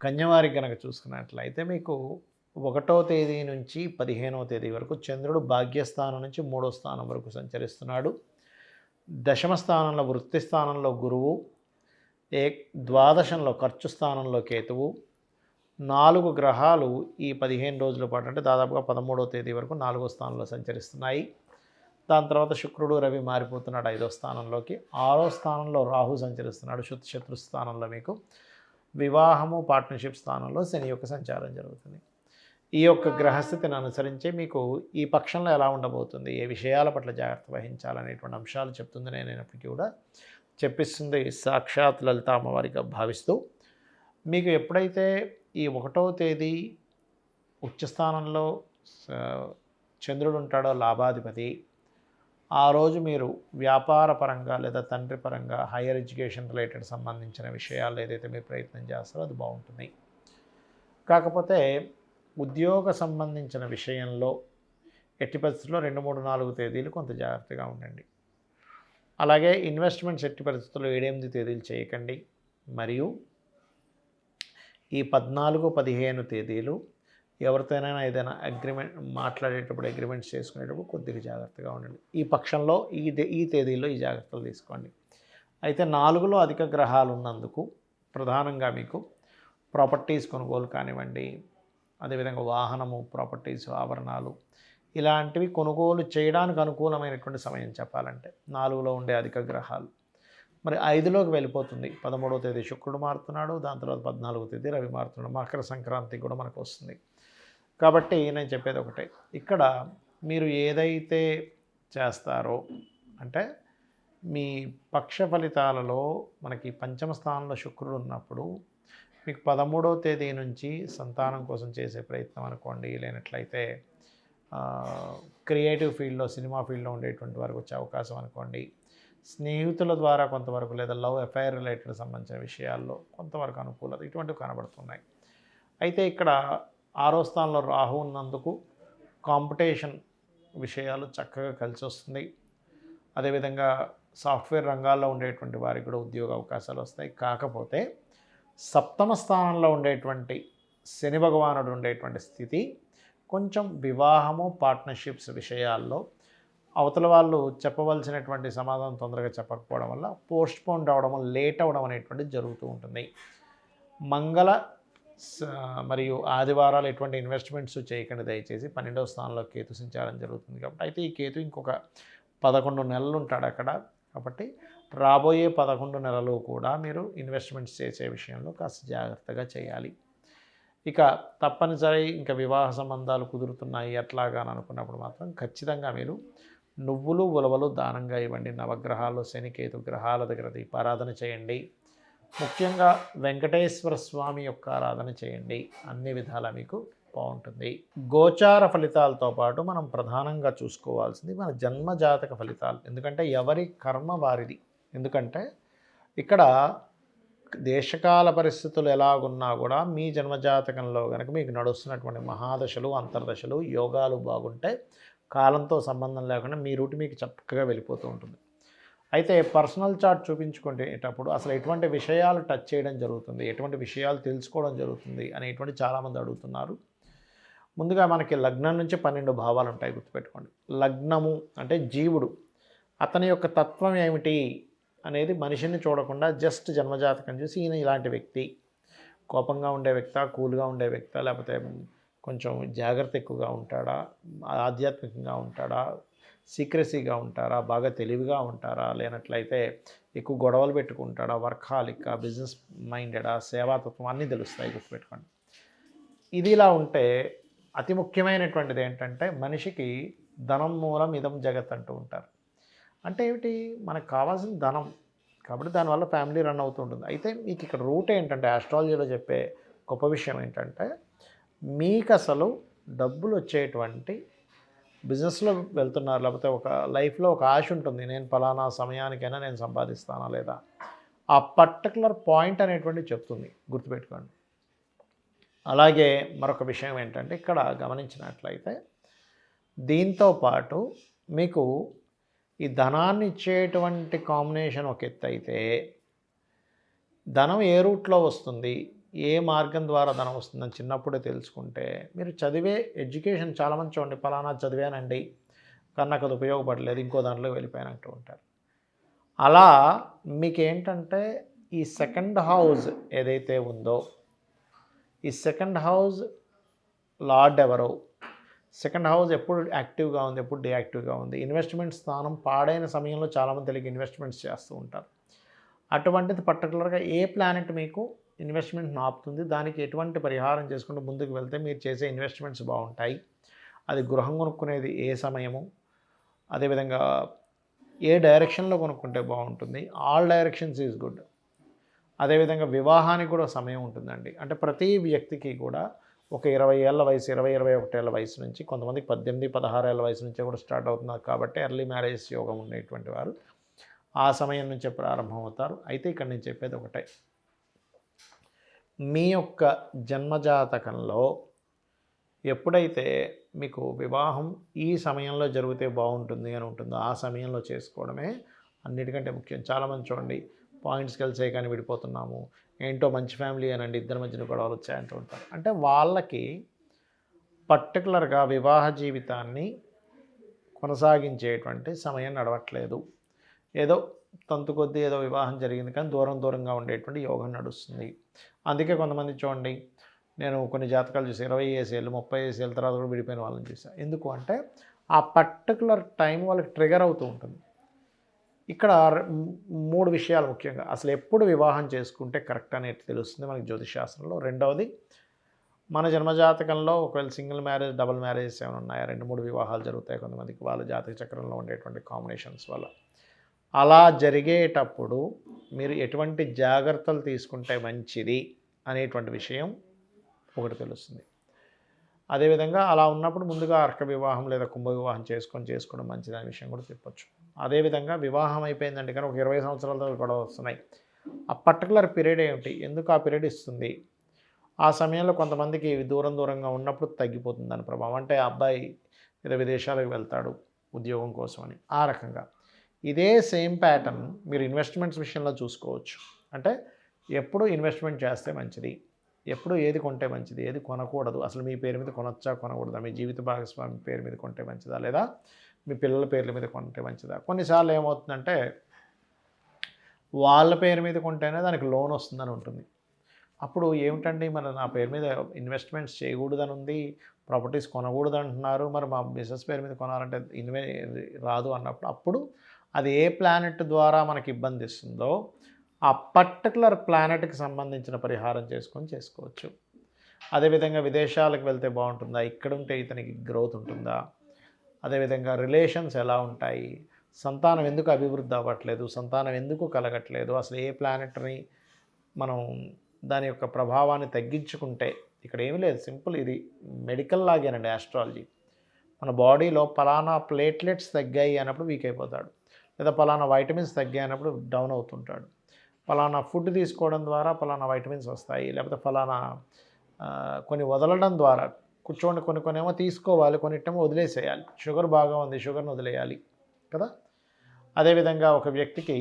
కన్యవారి కనుక చూసుకున్నట్లయితే మీకు 1వ తేదీ నుంచి 15వ తేదీ వరకు చంద్రుడు భాగ్యస్థానం నుంచి 3వ స్థానం వరకు సంచరిస్తున్నాడు. దశమ స్థానంలో వృత్తి స్థానంలో గురువు, ద్వాదశంలో ఖర్చు స్థానంలో కేతువు. 4 గ్రహాలు ఈ 15 రోజుల పాటు అంటే దాదాపుగా 13వ తేదీ వరకు 4వ స్థానంలో సంచరిస్తున్నాయి. దాని తర్వాత శుక్రుడు రవి మారిపోతున్నాడు 5వ స్థానంలోకి. 6వ స్థానంలో రాహు సంచరిస్తున్నాడు శత్రు స్థానంలో. మీకు వివాహము పార్ట్నర్షిప్ స్థానంలో శని యొక్క సంచారం జరుగుతుంది. ఈ యొక్క గ్రహస్థితిని అనుసరించి మీకు ఈ పక్షంలో ఎలా ఉండబోతుంది, ఏ విషయాల పట్ల జాగ్రత్త వహించాలనేటువంటి అంశాలు చెప్తుంది. నేనైనప్పటికీ కూడా చెప్పిస్తుంది సాక్షాత్ లలిత అమ్మవారిగా భావిస్తూ, మీకు ఎప్పుడైతే ఈ 1వ తేదీ ఉచ్చస్థానంలో చంద్రుడు ఉంటాడో లాభాధిపతి, ఆ రోజు మీరు వ్యాపార పరంగా లేదా తండ్రి పరంగా హైయర్ ఎడ్యుకేషన్ రిలేటెడ్ సంబంధించిన విషయాలు ఏదైతే మీరు ప్రయత్నం చేస్తారో అది బాగుంటుంది. కాకపోతే ఉద్యోగ సంబంధించిన విషయంలో ఎట్టి పరిస్థితుల్లో 2, 3, 4 తేదీలు కొంత జాగ్రత్తగా ఉండండి. అలాగే ఇన్వెస్ట్మెంట్స్ ఎట్టి పరిస్థితుల్లో 7, 8 తేదీలు చేయకండి. మరియు ఈ 14, 15 తేదీలు ఎవరితోనైనా ఏదైనా మాట్లాడేటప్పుడు అగ్రిమెంట్స్ చేసుకునేటప్పుడు కొద్దిగా జాగ్రత్తగా ఉండండి. ఈ పక్షంలో ఈ తేదీల్లో ఈ జాగ్రత్తలు తీసుకోండి. అయితే 4లో అధిక గ్రహాలు ఉన్నందుకు ప్రధానంగా మీకు ప్రాపర్టీస్ కొనుగోలు కానివ్వండి, అదేవిధంగా వాహనము, ప్రాపర్టీస్, ఆభరణాలు ఇలాంటివి కొనుగోలు చేయడానికి అనుకూలమైనటువంటి సమయం చెప్పాలంటే 4లో ఉండే అధిక గ్రహాలు. మరి 5లోకి వెళ్ళిపోతుంది. 13వ తేదీ శుక్రుడు మారుతున్నాడు, దాని తర్వాత 14వ తేదీ రవి మారుతున్నాడు. మకర సంక్రాంతి కూడా మనకు వస్తుంది. కాబట్టి నేను చెప్పేది ఒకటే, ఇక్కడ మీరు ఏదైతే చేస్తారో అంటే మీ పక్ష ఫలితాలలో మనకి పంచమ స్థానంలో శుక్రుడు ఉన్నప్పుడు మీకు 13వ తేదీ నుంచి సంతానం కోసం చేసే ప్రయత్నం అనుకోండి, లేనట్లయితే క్రియేటివ్ ఫీల్డ్లో సినిమా ఫీల్డ్లో ఉండేటువంటి వారికి వచ్చే అవకాశం అనుకోండి, స్నేహితుల ద్వారా కొంతవరకు లేదా లవ్ అఫైర్ రిలేటెడ్ సంబంధించిన విషయాల్లో కొంతవరకు అనుకూలత ఇటువంటివి కనబడుతున్నాయి. అయితే ఇక్కడ 6వ స్థానంలో రాహు ఉన్నందుకు కాంపిటీషన్ విషయాలు చక్కగా కలిసి వస్తుంది. అదేవిధంగా సాఫ్ట్వేర్ రంగాల్లో ఉండేటువంటి వారికి కూడా ఉద్యోగ అవకాశాలు వస్తాయి. కాకపోతే 7వ స్థానంలో ఉండేటువంటి శని భగవానుడు ఉండేటువంటి స్థితి కొంచెం వివాహము, పార్ట్నర్షిప్స్ విషయాల్లో అవతల వాళ్ళు చెప్పవలసినటువంటి సమాధానం తొందరగా చెప్పకపోవడం వల్ల పోస్ట్పోన్ అవ్వడం, లేట్ అవ్వడం అనేటువంటిది జరుగుతూ ఉంటుంది. మంగళ మరియు ఆదివారాలు ఎటువంటి ఇన్వెస్ట్మెంట్స్ చేయకండి దయచేసి. 12వ స్థానంలో కేతు సంచారం జరుగుతుంది కాబట్టి. అయితే ఈ కేతు ఇంకొక 11 నెలలు ఉంటాడు అక్కడ. కాబట్టి రాబోయే 11 నెలలు కూడా మీరు ఇన్వెస్ట్మెంట్స్ చేసే విషయంలో కాస్త జాగ్రత్తగా చేయాలి. ఇక తప్పనిసరి ఇంకా వివాహ సంబంధాలు కుదురుతున్నాయి అట్లాగా అని అనుకున్నప్పుడు మాత్రం ఖచ్చితంగా మీరు నువ్వులు, ఉలవలు దానంగా ఇవ్వండి. నవగ్రహాలు, శని, కేతు గ్రహాల దగ్గర దీపారాధన చేయండి. ముఖ్యంగా వెంకటేశ్వర స్వామి యొక్క ఆరాధన చేయండి. అన్ని విధాలా మీకు బాగుంటుంది. గోచార ఫలితాలతో పాటు మనం ప్రధానంగా చూసుకోవాల్సింది మన జన్మజాతక ఫలితాలు. ఎందుకంటే ఎవరి కర్మ వారిది. ఎందుకంటే ఇక్కడ దేశకాల పరిస్థితులు ఎలాగున్నా కూడా మీ జన్మజాతకంలో కనుక మీకు నడుస్తున్నటువంటి మహాదశలు, అంతర్దశలు, యోగాలు బాగుంటే కాలంతో సంబంధం లేకుండా మీ రూట్ మీకు చక్కగా వెళ్ళిపోతూ ఉంటుంది. అయితే పర్సనల్ చార్ట్ చూపించుకునేటప్పుడు అసలు ఎటువంటి విషయాలు టచ్ చేయడం జరుగుతుంది, ఎటువంటి విషయాలు తెలుసుకోవడం జరుగుతుంది అనేటువంటి చాలామంది అడుగుతున్నారు. ముందుగా మనకి లగ్నం నుంచి 12 భావాలు ఉంటాయి, గుర్తుపెట్టుకోండి. లగ్నము అంటే జీవుడు, అతని యొక్క తత్వం ఏమిటి అనేది మనిషిని చూడకుండా జస్ట్ జన్మజాతకం చూసి ఈయన ఇలాంటి వ్యక్తి, కోపంగా ఉండే వ్యక్తా, కూల్గా ఉండే వ్యక్తా, లేకపోతే కొంచెం జాగ్రత్త ఎక్కువగా ఉంటాడా, ఆధ్యాత్మికంగా ఉంటాడా, సీక్రెసీగా ఉంటారా, బాగా తెలివిగా ఉంటారా, లేనట్లయితే ఎక్కువ గొడవలు పెట్టుకుంటాడా, వర్కాలిక, బిజినెస్ మైండెడా, సేవాతత్వం అన్నీ తెలుస్తాయి, గుర్తుపెట్టుకోండి. ఇది ఇలా ఉంటే అతి ముఖ్యమైనటువంటిది ఏంటంటే మనిషికి ధనం మూలం ఇదం జగత్ అంటూ ఉంటారు. అంటే ఏమిటి, మనకు కావాల్సిన ధనం కాబట్టి దానివల్ల ఫ్యామిలీ రన్ అవుతూ ఉంటుంది. అయితే మీకు ఇక్కడ రూట్ ఏంటంటే ఆస్ట్రాలజీలో చెప్పే గొప్ప విషయం ఏంటంటే మీకు అసలు డబ్బులు వచ్చేటువంటి బిజినెస్లో వెళ్తున్నారు, లేకపోతే ఒక లైఫ్లో ఒక ఆశ ఉంటుంది, నేను ఫలానా సమయానికైనా నేను సంపాదిస్తానా లేదా, ఆ పర్టికులర్ పాయింట్ అనేటువంటిది చెప్తుంది, గుర్తుపెట్టుకోండి. అలాగే మరొక విషయం ఏంటంటే ఇక్కడ గమనించినట్లయితే దీంతో పాటు మీకు ఈ ధనాన్ని ఇచ్చేటువంటి కాంబినేషన్ ఒక ఎత్తు అయితే ధనం ఏ రూట్లో వస్తుంది, ఏ మార్గం ద్వారా ధనం వస్తుందని చిన్నప్పుడే తెలుసుకుంటే మీరు చదివే ఎడ్యుకేషన్ చాలామంది చూడండి పలానా చదివానండి కానీ నాకు అది ఉపయోగపడలేదు ఇంకో దాంట్లో వెళ్ళిపోయానంటూ ఉంటారు. అలా మీకేంటంటే ఈ సెకండ్ హౌస్ ఏదైతే ఉందో ఈ సెకండ్ హౌస్ లార్డ్ ఎవరో, సెకండ్ హౌస్ ఎప్పుడు యాక్టివ్గా ఉంది, ఎప్పుడు డియాక్టివ్గా ఉంది, ఇన్వెస్ట్మెంట్ స్థానం పాడైన సమయంలో చాలామంది తెలియక ఇన్వెస్ట్మెంట్స్ చేస్తూ ఉంటారు. అటువంటిది పర్టికులర్గా ఏ ప్లానెట్ మీకు ఇన్వెస్ట్మెంట్ని ఆపుతుంది, దానికి ఎటువంటి పరిహారం చేసుకుంటూ ముందుకు వెళ్తే మీరు చేసే ఇన్వెస్ట్మెంట్స్ బాగుంటాయి. అది గృహం కొనుక్కునేది ఏ సమయము, అదేవిధంగా ఏ డైరెక్షన్లో కొనుక్కుంటే బాగుంటుంది, ఆల్ డైరెక్షన్స్ ఈజ్ గుడ్. అదేవిధంగా వివాహానికి కూడా సమయం ఉంటుందండి. అంటే ప్రతి వ్యక్తికి కూడా ఒక 20 ఏళ్ల వయసు, 20-21 ఏళ్ల వయసు నుంచి, కొంతమందికి 18-16 ఏళ్ల వయసు నుంచే కూడా స్టార్ట్ అవుతున్నారు కాబట్టి ఎర్లీ మ్యారేజ్ యోగం ఉండేటువంటి వారు ఆ సమయం నుంచే ప్రారంభమవుతారు. అయితే ఇక్కడ నేను చెప్పేది ఒకటే, మీ యొక్క జన్మజాతకంలో ఎప్పుడైతే మీకు వివాహం ఈ సమయంలో జరిగితే బాగుంటుంది అని ఉంటుందో ఆ సమయంలో చేసుకోవడమే అన్నిటికంటే ముఖ్యం. చాలామంది చూడండి పాయింట్స్ కలిసే కానీ విడిపోతున్నాము, ఏంటో మంచి ఫ్యామిలీ అనండి ఇద్దరి మధ్యన గొడవలు వచ్చాయంటూ ఉంటారు. అంటే వాళ్ళకి పర్టికులర్గా వివాహ జీవితాన్ని కొనసాగించేటువంటి సమయం నడవట్లేదు. ఏదో తంతు కొద్దీ ఏదో వివాహం జరిగింది కానీ దూరంగా ఉండేటువంటి యోగం నడుస్తుంది. అందుకే కొంతమంది చూడండి, నేను కొన్ని జాతకాలు చూసి 20 ఏళ్ళు 30 ఏళ్ళ తర్వాత కూడా విడిపోయిన వాళ్ళని చూసాను. ఎందుకు అంటే ఆ పర్టికులర్ టైం వాళ్ళకి ట్రిగర్ అవుతూ ఉంటుంది. ఇక్కడ 3 విషయాలు ముఖ్యంగా, అసలు ఎప్పుడు వివాహం చేసుకుంటే కరెక్ట్ అనేది తెలుస్తుంది మనకి జ్యోతిషశాస్త్రంలో. రెండవది, మన జన్మజాతకంలో ఒకవేళ సింగిల్ మ్యారేజ్, డబుల్ మ్యారేజెస్ ఏమైనా ఉన్నాయా, 2-3 వివాహాలు జరుగుతాయి కొంతమందికి వాళ్ళ జాతక చక్రంలో ఉండేటువంటి కాంబినేషన్స్ వల్ల. అలా జరిగేటప్పుడు మీరు ఎటువంటి జాగ్రత్తలు తీసుకుంటే మంచిది అనేటువంటి విషయం ఒకటి తెలుస్తుంది. అదేవిధంగా అలా ఉన్నప్పుడు ముందుగా అర్క వివాహం లేదా కుంభ వివాహం చేసుకోవడం మంచిది అనే విషయం కూడా చెప్పొచ్చు. అదేవిధంగా వివాహం అయిపోయిందంటే కానీ ఒక 20 సంవత్సరాలతో కూడా వస్తున్నాయి. ఆ పర్టికులర్ పీరియడ్ ఏమిటి, ఎందుకు ఆ పీరియడ్ ఇస్తుంది, ఆ సమయంలో కొంతమందికి దూరంగా ఉన్నప్పుడు తగ్గిపోతుంది దాని ప్రభావం. అంటే ఆ అబ్బాయి లేదా విదేశాలకు వెళ్తాడు ఉద్యోగం కోసమని, ఆ రకంగా. ఇదే సేమ్ ప్యాటర్న్ మీరు ఇన్వెస్ట్మెంట్స్ విషయంలో చూసుకోవచ్చు. అంటే ఎప్పుడు ఇన్వెస్ట్మెంట్ చేస్తే మంచిది, ఎప్పుడు ఏది కొంటే మంచిది, ఏది కొనకూడదు, అసలు మీ పేరు మీద కొనొచ్చా కొనకూడదా, మీ జీవిత భాగస్వామి పేరు మీద కొంటే మంచిదా, లేదా మీ పిల్లల పేర్ల మీద కొంటే మంచిదా. కొన్నిసార్లు ఏమవుతుందంటే వాళ్ళ పేరు మీద కొంటేనే దానికి లోన్ వస్తుందని ఉంటుంది. అప్పుడు ఏమిటండి మరి నా పేరు మీద ఇన్వెస్ట్మెంట్స్ చేయకూడదని ఉంది, ప్రాపర్టీస్ కొనకూడదు అంటున్నారు, మరి మా బిజినెస్ పేరు మీద కొనాలంటే రాదు అన్నప్పుడు, అప్పుడు అది ఏ ప్లానెట్ ద్వారా మనకి ఇబ్బంది ఇస్తుందో ఆ పర్టికులర్ ప్లానెట్కి సంబంధించిన పరిహారం చేసుకోవచ్చు. అదేవిధంగా విదేశాలకు వెళ్తే బాగుంటుందా, ఇక్కడ ఉంటే ఇతనికి గ్రోత్ ఉంటుందా, అదేవిధంగా రిలేషన్స్ ఎలా ఉంటాయి, సంతానం ఎందుకు అభివృద్ధి అవ్వట్లేదు, సంతానం ఎందుకు కలగట్లేదు, అసలు ఏ ప్లానెట్ని మనం దాని యొక్క ప్రభావాన్ని తగ్గించుకుంటే, ఇక్కడ ఏమీ లేదు, సింపుల్, ఇది మెడికల్ లాగేనండి ఆస్ట్రాలజీ. మన బాడీలో పలానా ప్లేట్లెట్స్ తగ్గాయి అన్నప్పుడు వీక్ అయిపోతాడు, లేదా పలానా వైటమిన్స్ తగ్గాయి అన్నప్పుడు డౌన్ అవుతుంటాడు, పలానా ఫుడ్ తీసుకోవడం ద్వారా పలానా వైటమిన్స్ వస్తాయి, లేకపోతే పలానా కొన్ని వదలడం ద్వారా కూర్చోండి, కొన్ని ఏమో తీసుకోవాలి, కొన్నిటేమో వదిలేసేయాలి. షుగర్ బాగా ఉంది, షుగర్ని వదిలేయాలి కదా. అదేవిధంగా ఒక వ్యక్తికి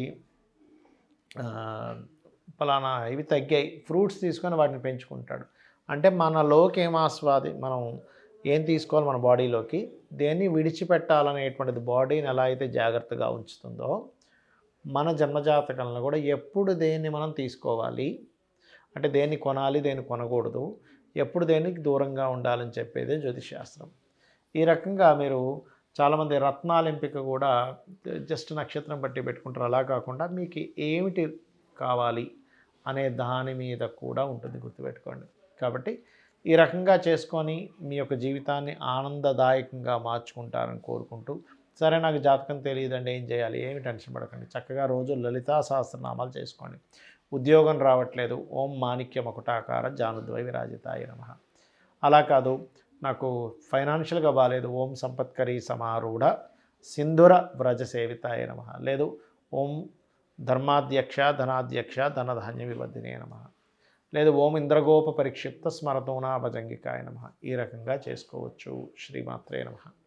పలానా ఇవి తగ్గాయి, ఫ్రూట్స్ తీసుకొని వాటిని పెంచుకుంటాడు. అంటే మనలోకి మనం ఏం తీసుకోవాలి, మన బాడీలోకి దేన్ని విడిచిపెట్టాలనేటువంటిది బాడీని ఎలా అయితే జాగ్రత్తగా ఉంచుతుందో మన జన్మజాతకంలో కూడా ఎప్పుడు దేన్ని మనం తీసుకోవాలి, అంటే దేన్ని కొనాలి, దేన్ని కొనకూడదు, ఎప్పుడు దేనికి దూరంగా ఉండాలని చెప్పేదే జ్యోతిషశాస్త్రం. ఈ రకంగా మీరు చాలామంది రత్నాల ఎంపిక కూడా జస్ట్ నక్షత్రం బట్టి పెట్టుకుంటారు. అలా కాకుండా మీకు ఏమిటి కావాలి అనే దాని మీద కూడా ఉంటుంది, గుర్తుపెట్టుకోండి. కాబట్టి ఈ రకంగా చేసుకొని మీ యొక్క జీవితాన్ని ఆనందదాయకంగా మార్చుకుంటారని కోరుకుంటూ, సరే నాకు జాతకం తెలియదండి ఏం చేయాలి, ఏమి టెన్షన్ పడకండి, చక్కగా రోజు లలితా సహస్రనామాలు చేసుకోండి. ఉద్యోగం రావట్లేదు, ఓం మాణిక్య మకుటాకార జానుద్వై విరాజితాయ నమః. అలా కాదు, నాకు ఫైనాన్షియల్గా బాగాలేదు, ఓం సంపత్కరీ సమారూఢ సింధుర వ్రజ సేవితాయ నమః. లేదు, ఓం ధర్మాధ్యక్ష ధనాధ్యక్ష ధనధాన్య వివర్ధినే నమః. లేదు, ఓం ఇంద్రగోప పరిక్షిప్త స్మరతోనా భజంగికాయ నమః. ఈ రకంగా చేసుకోవచ్చు. శ్రీమాత్రే నమః.